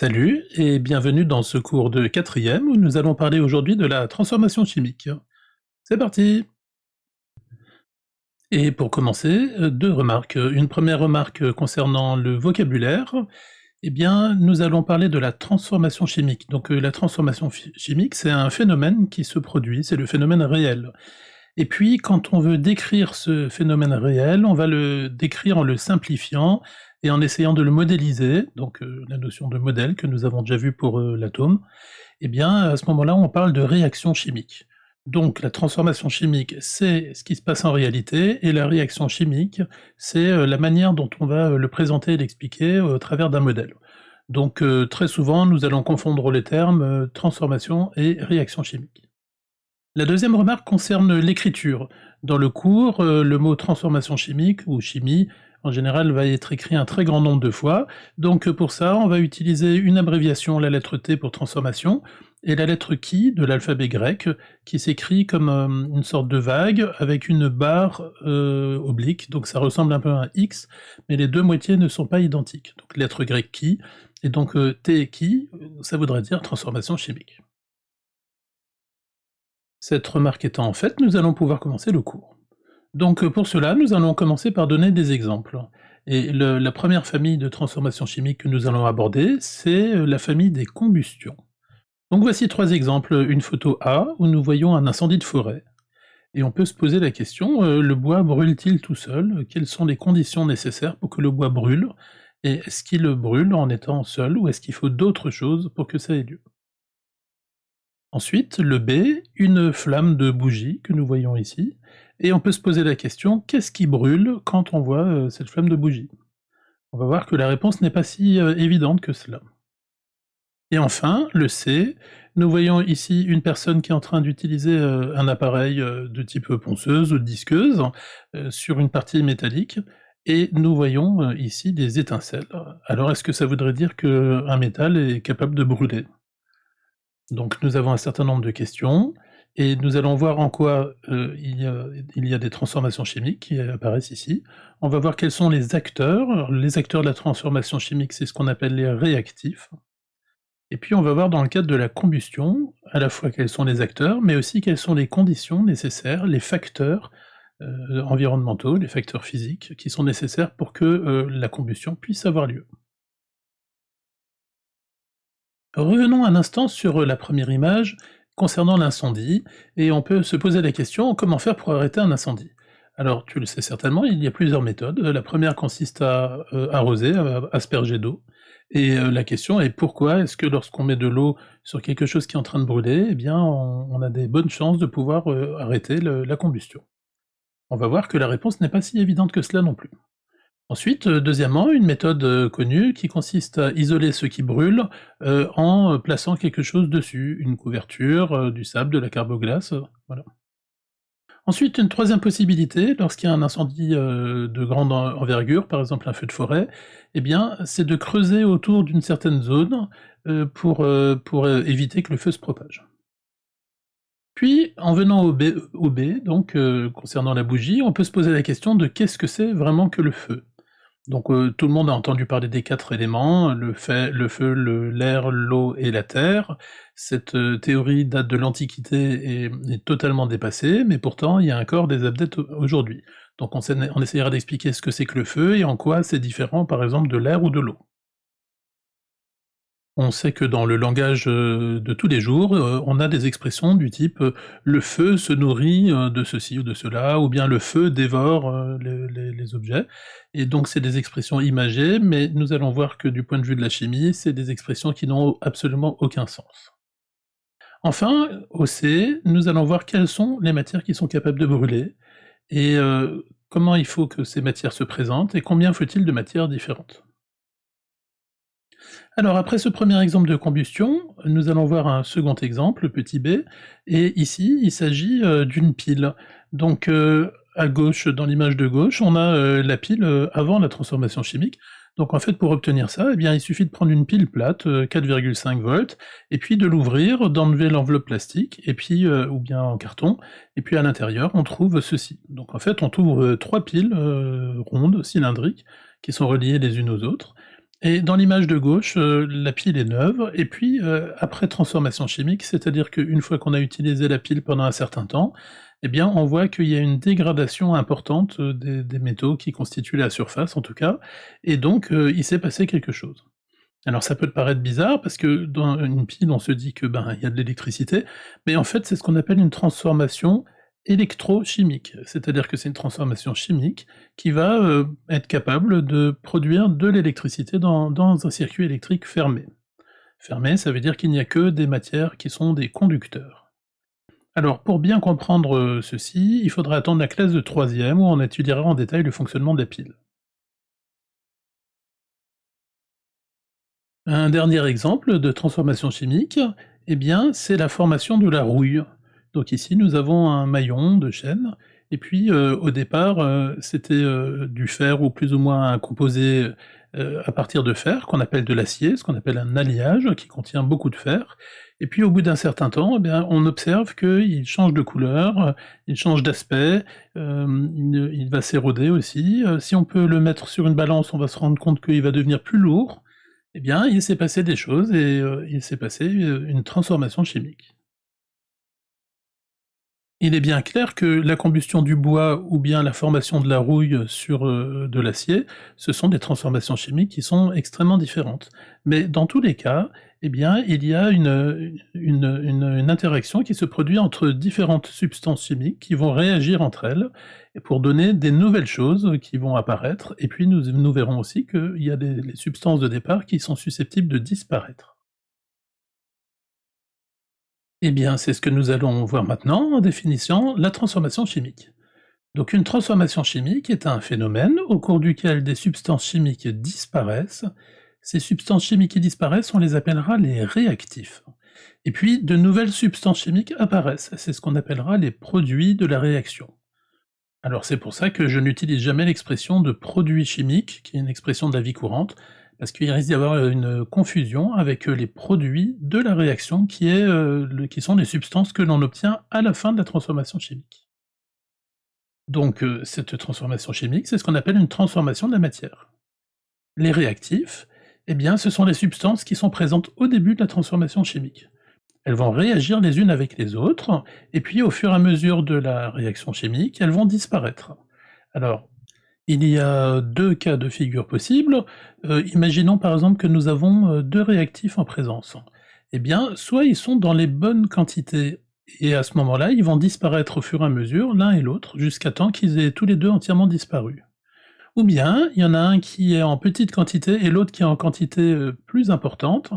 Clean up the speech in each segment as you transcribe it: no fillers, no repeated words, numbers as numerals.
Salut et bienvenue dans ce cours de quatrième où nous allons parler aujourd'hui de la transformation chimique. C'est parti! Et pour commencer, deux remarques. Une première remarque concernant le vocabulaire. Eh bien, nous allons parler de la transformation chimique. Donc la transformation chimique, c'est un phénomène qui se produit, c'est le phénomène réel. Et puis, quand on veut décrire ce phénomène réel, on va le décrire en le simplifiant et en essayant de le modéliser, donc la notion de modèle que nous avons déjà vue pour l'atome. Eh bien, à ce moment-là, on parle de réaction chimique. Donc la transformation chimique, c'est ce qui se passe en réalité, et la réaction chimique, c'est la manière dont on va le présenter et l'expliquer au travers d'un modèle. Donc très souvent, nous allons confondre les termes transformation et réaction chimique. La deuxième remarque concerne l'écriture. Dans le cours, le mot transformation chimique ou chimie, en général, va être écrit un très grand nombre de fois. Donc pour ça, on va utiliser une abréviation, la lettre T pour transformation, et la lettre Chi de l'alphabet grec, qui s'écrit comme une sorte de vague avec une barre oblique, donc ça ressemble un peu à un X, mais les deux moitiés ne sont pas identiques. Donc lettre grecque Chi, et donc T Chi, ça voudrait dire transformation chimique. Cette remarque étant faite, nous allons pouvoir commencer le cours. Donc pour cela, nous allons commencer par donner des exemples. Et la première famille de transformations chimiques que nous allons aborder, c'est la famille des combustions. Donc voici trois exemples. Une photo A, où nous voyons un incendie de forêt. Et on peut se poser la question, le bois brûle-t-il tout seul? Quelles sont les conditions nécessaires pour que le bois brûle? Et est-ce qu'il brûle en étant seul, ou est-ce qu'il faut d'autres choses pour que ça ait lieu? Ensuite, le B, une flamme de bougie que nous voyons ici, et on peut se poser la question, qu'est-ce qui brûle quand on voit cette flamme de bougie? On va voir que la réponse n'est pas si évidente que cela. Et enfin, le C, nous voyons ici une personne qui est en train d'utiliser un appareil de type ponceuse ou disqueuse sur une partie métallique, et nous voyons ici des étincelles. Alors est-ce que ça voudrait dire qu'un métal est capable de brûler? Donc nous avons un certain nombre de questions, et nous allons voir en quoi il y a des transformations chimiques qui apparaissent ici. On va voir quels sont les acteurs. Alors, les acteurs de la transformation chimique, c'est ce qu'on appelle les réactifs. Et puis on va voir dans le cadre de la combustion, à la fois quels sont les acteurs, mais aussi quelles sont les conditions nécessaires, les facteurs environnementaux, les facteurs physiques, qui sont nécessaires pour que la combustion puisse avoir lieu. Revenons un instant sur la première image concernant l'incendie, et on peut se poser la question, comment faire pour arrêter un incendie? Alors tu le sais certainement, il y a plusieurs méthodes. La première consiste à arroser, à asperger d'eau, et la question est pourquoi est-ce que lorsqu'on met de l'eau sur quelque chose qui est en train de brûler, eh bien on a des bonnes chances de pouvoir arrêter la combustion? On va voir que la réponse n'est pas si évidente que cela non plus. Ensuite, deuxièmement, une méthode, connue qui consiste à isoler ce qui brûle, en plaçant quelque chose dessus, une couverture, du sable, de la carboglace, voilà. Ensuite, une troisième possibilité, lorsqu'il y a un incendie, de grande envergure, par exemple un feu de forêt, eh bien, c'est de creuser autour d'une certaine zone, pour éviter que le feu se propage. Puis, en venant au B, donc, concernant la bougie, on peut se poser la question de qu'est-ce que c'est vraiment que le feu? Donc tout le monde a entendu parler des 4 éléments, le feu, l'air, l'eau et la terre. Cette théorie date de l'Antiquité et est totalement dépassée, mais pourtant il y a encore des adeptes aujourd'hui. Donc on essaiera d'expliquer ce que c'est que le feu et en quoi c'est différent par exemple de l'air ou de l'eau. On sait que dans le langage, de tous les jours, on a des expressions du type, «Le feu se nourrit, de ceci ou de cela» ou bien «Le feu dévore, les objets», et donc c'est des expressions imagées, mais nous allons voir que du point de vue de la chimie, c'est des expressions qui n'ont absolument aucun sens. Enfin, au C, nous allons voir quelles sont les matières qui sont capables de brûler, et comment il faut que ces matières se présentent et combien faut-il de matières différentes. Alors après ce premier exemple de combustion, nous allons voir un second exemple, le petit b, et ici il s'agit, d'une pile. Donc à gauche, dans l'image de gauche, on a, la pile, avant la transformation chimique. Donc en fait pour obtenir ça, eh bien il suffit de prendre une pile plate, 4,5 volts, et puis de l'ouvrir, d'enlever l'enveloppe plastique, et puis, ou bien en carton, et puis à l'intérieur on trouve ceci. Donc en fait on trouve, 3 piles, rondes, cylindriques, qui sont reliées les unes aux autres, Et dans l'image de gauche, la pile est neuve et puis, après transformation chimique, c'est-à-dire qu'une fois qu'on a utilisé la pile pendant un certain temps, eh bien, on voit qu'il y a une dégradation importante, des métaux qui constituent la surface, en tout cas, et donc, il s'est passé quelque chose. Alors ça peut te paraître bizarre parce que dans une pile, on se dit que, ben, il y a de l'électricité, mais en fait, c'est ce qu'on appelle une transformation électrochimique. C'est-à-dire que c'est une transformation chimique qui va, être capable de produire de l'électricité dans un circuit électrique fermé. Fermé, ça veut dire qu'il n'y a que des matières qui sont des conducteurs. Alors pour bien comprendre, ceci, il faudra attendre la classe de troisième où on étudiera en détail le fonctionnement des piles. Un dernier exemple de transformation chimique, eh bien, c'est la formation de la rouille. Donc ici, nous avons un maillon de chaîne, et puis au départ, c'était du fer ou plus ou moins un composé à partir de fer, qu'on appelle de l'acier, ce qu'on appelle un alliage, qui contient beaucoup de fer. Et puis au bout d'un certain temps, eh bien, on observe qu'il change de couleur, il change d'aspect, il va s'éroder aussi. Si on peut le mettre sur une balance, on va se rendre compte qu'il va devenir plus lourd, eh bien, il s'est passé des choses et il s'est passé, une transformation chimique. Il est bien clair que la combustion du bois ou bien la formation de la rouille sur, de l'acier, ce sont des transformations chimiques qui sont extrêmement différentes. Mais dans tous les cas, eh bien, il y a une interaction qui se produit entre différentes substances chimiques qui vont réagir entre elles et pour donner des nouvelles choses qui vont apparaître et puis nous verrons aussi qu'il y a des les substances de départ qui sont susceptibles de disparaître. Eh bien, c'est ce que nous allons voir maintenant en définissant la transformation chimique. Donc une transformation chimique est un phénomène au cours duquel des substances chimiques disparaissent. Ces substances chimiques qui disparaissent, on les appellera les réactifs. Et puis de nouvelles substances chimiques apparaissent, c'est ce qu'on appellera les produits de la réaction. Alors c'est pour ça que je n'utilise jamais l'expression de produit chimique, qui est une expression de la vie courante, parce qu'il risque d'y avoir une confusion avec les produits de la réaction qui sont les substances que l'on obtient à la fin de la transformation chimique. Donc cette transformation chimique, c'est ce qu'on appelle une transformation de la matière. Les réactifs, eh bien ce sont les substances qui sont présentes au début de la transformation chimique. Elles vont réagir les unes avec les autres, et puis au fur et à mesure de la réaction chimique, elles vont disparaître. Alors, il y a 2 cas de figure possibles. Imaginons par exemple que nous avons, 2 réactifs en présence. Eh bien, soit ils sont dans les bonnes quantités, et à ce moment-là, ils vont disparaître au fur et à mesure, l'un et l'autre, jusqu'à temps qu'ils aient tous les 2 entièrement disparu. Ou bien, il y en a un qui est en petite quantité et l'autre qui est en quantité, plus importante,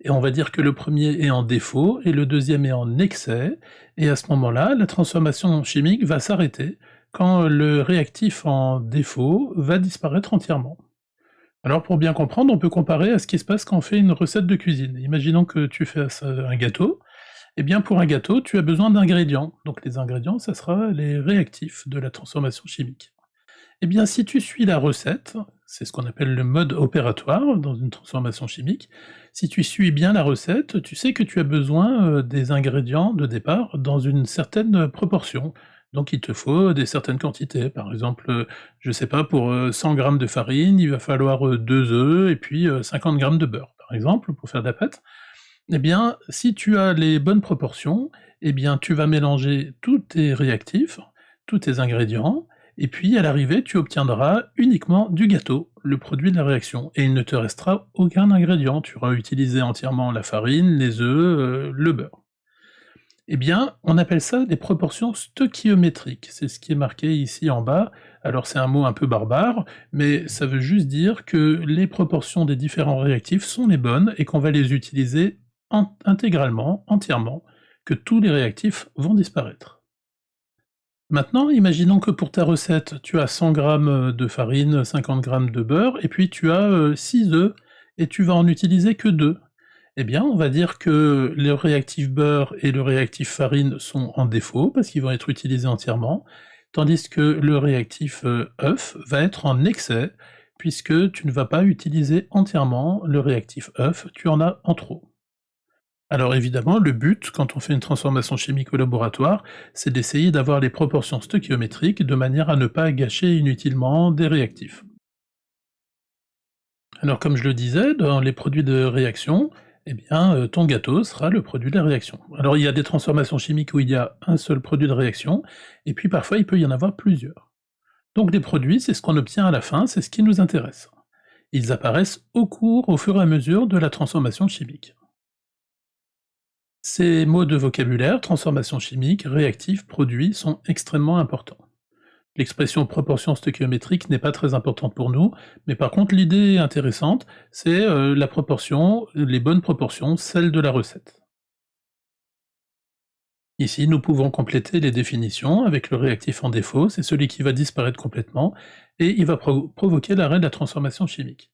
et on va dire que le premier est en défaut et le deuxième est en excès, et à ce moment-là, la transformation chimique va s'arrêter quand le réactif en défaut va disparaître entièrement. Alors pour bien comprendre, on peut comparer à ce qui se passe quand on fait une recette de cuisine. Imaginons que tu fasses, un gâteau, eh bien pour un gâteau, tu as besoin d'ingrédients. Donc les ingrédients, ça sera les réactifs de la transformation chimique. Eh bien, si tu suis la recette, c'est ce qu'on appelle le mode opératoire dans une transformation chimique, si tu suis bien la recette, tu sais que tu as besoin, des ingrédients de départ dans une certaine proportion. Donc il te faut des certaines quantités. Par exemple, je sais pas, pour, 100 grammes de farine, il va falloir, 2 œufs et puis, 50 grammes de beurre, par exemple, pour faire de la pâte. Eh bien, si tu as les bonnes proportions, eh bien, tu vas mélanger tous tes réactifs, tous tes ingrédients, et puis à l'arrivée, tu obtiendras uniquement du gâteau, le produit de la réaction, et il ne te restera aucun ingrédient. Tu auras utilisé entièrement la farine, les œufs, le beurre. Eh bien, on appelle ça des proportions stoichiométriques. C'est ce qui est marqué ici en bas. Alors c'est un mot un peu barbare, mais ça veut juste dire que les proportions des différents réactifs sont les bonnes et qu'on va les utiliser intégralement, entièrement, que tous les réactifs vont disparaître. Maintenant, imaginons que pour ta recette, tu as 100 grammes de farine, 50 grammes de beurre, et puis tu as 6 œufs, et tu vas en utiliser que 2. Eh bien, on va dire que le réactif beurre et le réactif farine sont en défaut, parce qu'ils vont être utilisés entièrement, tandis que le réactif œuf va être en excès, puisque tu ne vas pas utiliser entièrement le réactif œuf, tu en as en trop. Alors évidemment, le but, quand on fait une transformation chimique au laboratoire, c'est d'essayer d'avoir les proportions stoichiométriques de manière à ne pas gâcher inutilement des réactifs. Alors comme je le disais, dans les produits de réaction, eh bien, ton gâteau sera le produit de la réaction. Alors il y a des transformations chimiques où il y a un seul produit de réaction, et puis parfois il peut y en avoir plusieurs. Donc les produits, c'est ce qu'on obtient à la fin, c'est ce qui nous intéresse. Ils apparaissent au fur et à mesure de la transformation chimique. Ces mots de vocabulaire, transformation chimique, réactif, produit, sont extrêmement importants. L'expression proportion stöchiométrique n'est pas très importante pour nous, mais par contre l'idée intéressante, c'est la proportion, les bonnes proportions, celles de la recette. Ici, nous pouvons compléter les définitions avec le réactif en défaut, c'est celui qui va disparaître complètement, et il va provoquer l'arrêt de la transformation chimique.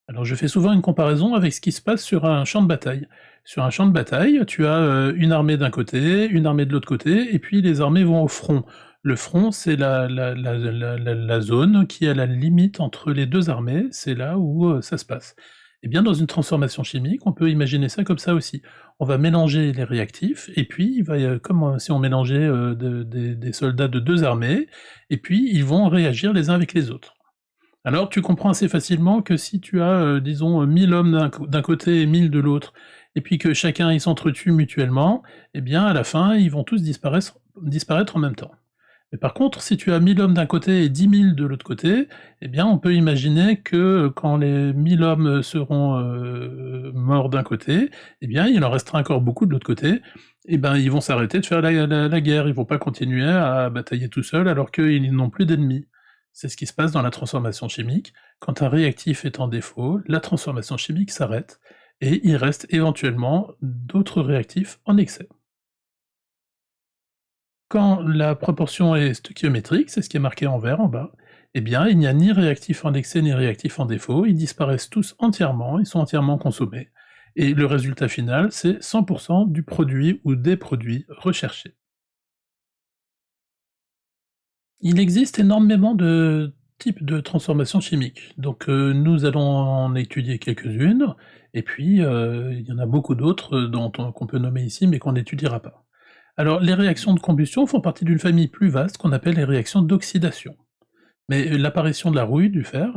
Alors je fais souvent une comparaison avec ce qui se passe sur un champ de bataille. Sur un champ de bataille, tu as une armée d'un côté, une armée de l'autre côté, et puis les armées vont au front. Le front, c'est la zone qui est à la limite entre les deux armées, c'est là où ça se passe. Et bien dans une transformation chimique, on peut imaginer ça comme ça aussi. On va mélanger les réactifs, et puis il va comme si on mélangeait des soldats de deux armées, et puis ils vont réagir les uns avec les autres. Alors tu comprends assez facilement que si tu as, disons, 1000 hommes d'un côté et 1000 de l'autre, et puis que chacun ils s'entretuent mutuellement, eh bien à la fin, ils vont tous disparaître en même temps. Mais par contre, si tu as 1000 hommes d'un côté et 10 000 de l'autre côté, eh bien on peut imaginer que quand les 1000 hommes seront, morts d'un côté, eh bien il en restera encore beaucoup de l'autre côté, et ben ils vont s'arrêter de faire la guerre, ils vont pas continuer à batailler tout seuls alors qu'ils n'ont plus d'ennemis. C'est ce qui se passe dans la transformation chimique. Quand un réactif est en défaut, la transformation chimique s'arrête, et il reste éventuellement d'autres réactifs en excès. Quand la proportion est stöchiométrique, c'est ce qui est marqué en vert en bas, eh bien il n'y a ni réactif en excès ni réactif en défaut, ils disparaissent tous entièrement, ils sont entièrement consommés, et le résultat final, c'est 100% du produit ou des produits recherchés. Il existe énormément de types de transformations chimiques, donc nous allons en étudier quelques-unes, et puis il y en a beaucoup d'autres qu'on peut nommer ici, mais qu'on n'étudiera pas. Alors les réactions de combustion font partie d'une famille plus vaste qu'on appelle les réactions d'oxydation. Mais l'apparition de la rouille, du fer,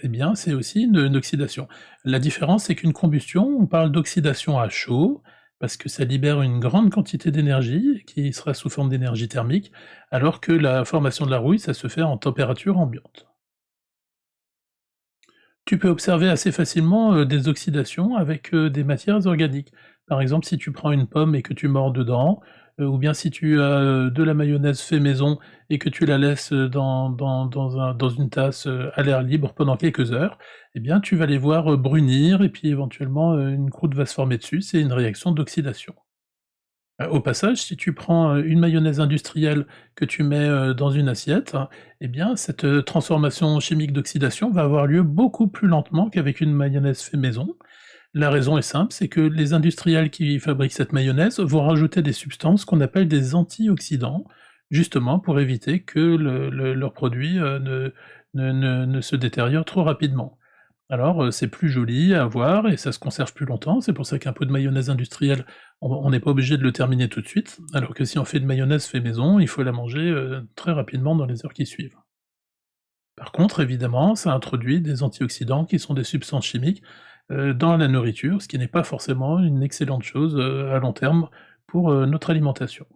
eh bien, c'est aussi une oxydation. La différence, c'est qu'une combustion, on parle d'oxydation à chaud, parce que ça libère une grande quantité d'énergie, qui sera sous forme d'énergie thermique, alors que la formation de la rouille, ça se fait en température ambiante. Tu peux observer assez facilement, des oxydations avec, des matières organiques. Par exemple, si tu prends une pomme et que tu mords dedans, ou bien si tu as, de la mayonnaise fait maison et que tu la laisses, dans une tasse, à l'air libre pendant quelques heures, eh bien tu vas les voir, brunir et puis éventuellement, une croûte va se former dessus, c'est une réaction d'oxydation. Au passage, si tu prends, une mayonnaise industrielle que tu mets, dans une assiette, eh bien cette, transformation chimique d'oxydation va avoir lieu beaucoup plus lentement qu'avec une mayonnaise fait maison. La raison est simple, c'est que les industriels qui fabriquent cette mayonnaise vont rajouter des substances qu'on appelle des antioxydants, justement pour éviter que leur produit, ne se détériore trop rapidement. Alors, c'est plus joli à voir et ça se conserve plus longtemps, c'est pour ça qu'un pot de mayonnaise industrielle, on n'est pas obligé de le terminer tout de suite, alors que si on fait de mayonnaise fait maison, il faut la manger, très rapidement dans les heures qui suivent. Par contre, évidemment, ça introduit des antioxydants qui sont des substances chimiques, dans la nourriture, ce qui n'est pas forcément une excellente chose, à long terme pour, notre alimentation.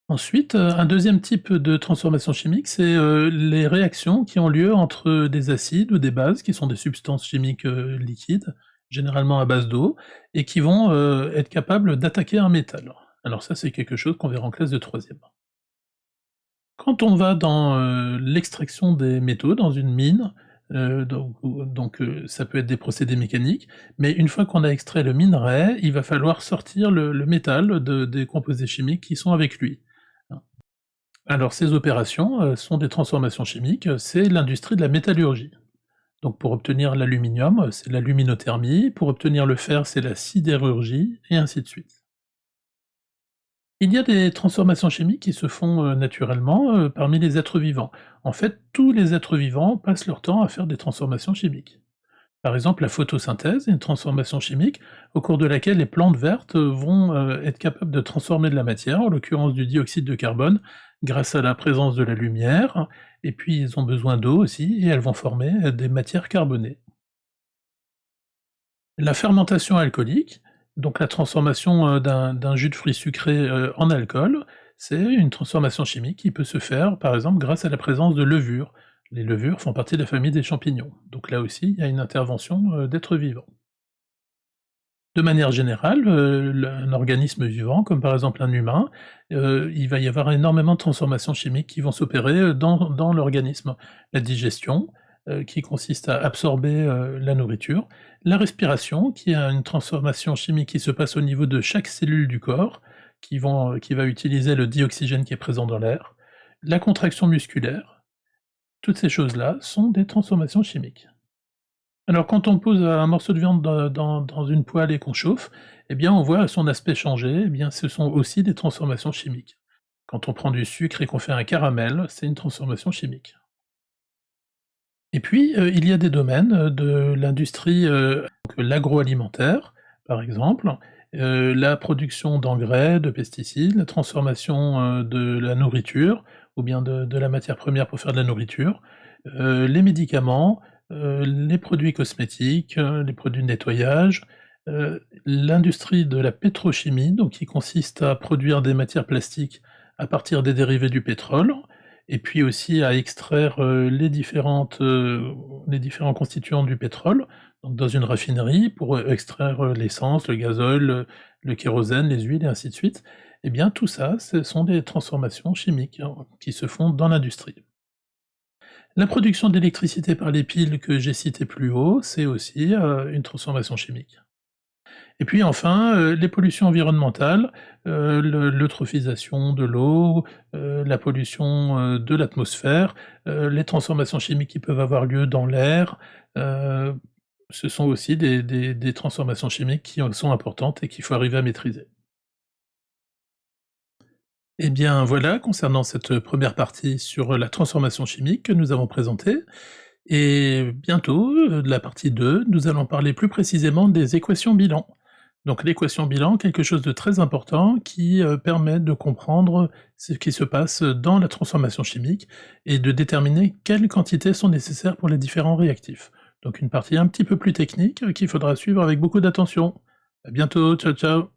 Ensuite, un deuxième type de transformation chimique, c'est, les réactions qui ont lieu entre des acides ou des bases, qui sont des substances chimiques, liquides, généralement à base d'eau, et qui vont, être capables d'attaquer un métal. Alors ça, c'est quelque chose qu'on verra en classe de troisième. Quand on va dans, l'extraction des métaux, dans une mine, ça peut être des procédés mécaniques, mais une fois qu'on a extrait le minerai, il va falloir sortir le métal des composés chimiques qui sont avec lui. Hein. Alors ces opérations, sont des transformations chimiques, c'est l'industrie de la métallurgie. Donc pour obtenir l'aluminium, c'est la luminothermie, pour obtenir le fer, c'est la sidérurgie, et ainsi de suite. Il y a des transformations chimiques qui se font, naturellement, parmi les êtres vivants. En fait, tous les êtres vivants passent leur temps à faire des transformations chimiques. Par exemple, la photosynthèse est une transformation chimique au cours de laquelle les plantes vertes vont, être capables de transformer de la matière, en l'occurrence du dioxyde de carbone, grâce à la présence de la lumière, et puis ils ont besoin d'eau aussi et elles vont former, des matières carbonées. La fermentation alcoolique, donc la transformation, d'un jus de fruits sucrés, en alcool, c'est une transformation chimique qui peut se faire, par exemple, grâce à la présence de levures. Les levures font partie de la famille des champignons, donc là aussi, il y a une intervention, d'êtres vivants. De manière générale, un organisme vivant, comme par exemple un humain, il va y avoir énormément de transformations chimiques qui vont s'opérer, dans l'organisme. La digestion, qui consiste à absorber, la nourriture. La respiration, qui a une transformation chimique qui se passe au niveau de chaque cellule du corps, qui va utiliser le dioxygène qui est présent dans l'air. La contraction musculaire, toutes ces choses-là sont des transformations chimiques. Alors quand on pose un morceau de viande dans une poêle et qu'on chauffe, eh bien on voit son aspect changer, eh bien ce sont aussi des transformations chimiques. Quand on prend du sucre et qu'on fait un caramel, c'est une transformation chimique. Et puis, il y a des domaines, de l'industrie, donc l'agroalimentaire, par exemple, la production d'engrais, de pesticides, la transformation, de la nourriture ou bien de la matière première pour faire de la nourriture, les médicaments, les produits cosmétiques, les produits de nettoyage, l'industrie de la pétrochimie, donc qui consiste à produire des matières plastiques à partir des dérivés du pétrole, et puis aussi à extraire, les différents constituants du pétrole, donc dans une raffinerie pour, extraire, l'essence, le gazole, le kérosène, les huiles et ainsi de suite. Eh bien tout ça, ce sont des transformations chimiques, hein, qui se font dans l'industrie. La production d'électricité par les piles que j'ai citées plus haut, c'est aussi, une transformation chimique. Et puis enfin, les pollutions environnementales, l'eutrophisation de l'eau, la pollution, de l'atmosphère, les transformations chimiques qui peuvent avoir lieu dans l'air, heu, ce sont aussi des transformations chimiques qui en sont importantes et qu'il faut arriver à maîtriser. Eh bien voilà, concernant cette première partie sur la transformation chimique que nous avons présentée, et bientôt, de la partie 2, nous allons parler plus précisément des équations bilan. Donc l'équation bilan, quelque chose de très important qui, permet de comprendre ce qui se passe dans la transformation chimique et de déterminer quelles quantités sont nécessaires pour les différents réactifs. Donc une partie un petit peu plus technique, qu'il faudra suivre avec beaucoup d'attention. À bientôt, ciao ciao!